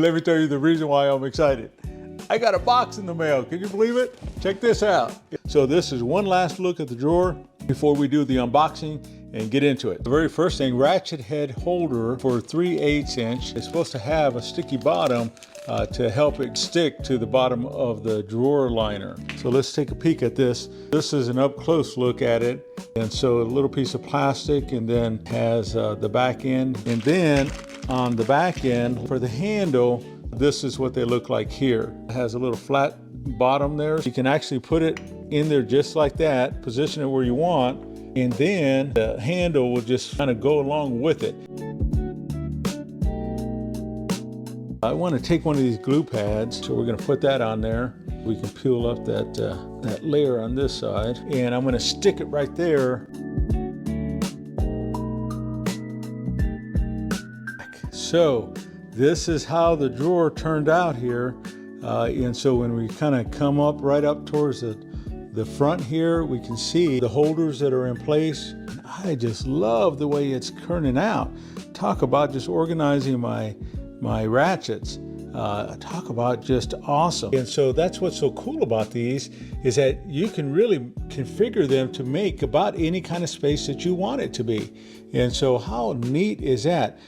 Let me tell you the reason why I'm excited. I got a box in the mail. Can you believe it? Check this out. So this is one last look at the drawer before we do the unboxing and get into it. The very first thing, ratchet head holder for 3/8 inch. It's supposed to have a sticky bottom to help it stick to the bottom of the drawer liner. So let's take a peek at this. This is an up close look at it. And so a little piece of plastic, and then has the back end. And then on the back end for the handle, this is what they look like here. It has a little flat bottom there. You can actually put it in there just like that, position it where you want, and then the handle will just kind of go along with it. I want to take one of these glue pads, so we're going to put that on there. We can peel up that layer on this side, and I'm going to stick it right there. So this is how the drawer turned out here. And so when we kind of come up right up towards the front here, we can see the holders that are in place. I just love the way it's turning out. Talk about just organizing my ratchets. Talk about just awesome. And so that's what's so cool about these, is that you can really configure them to make about any kind of space that you want it to be. And so how neat is that?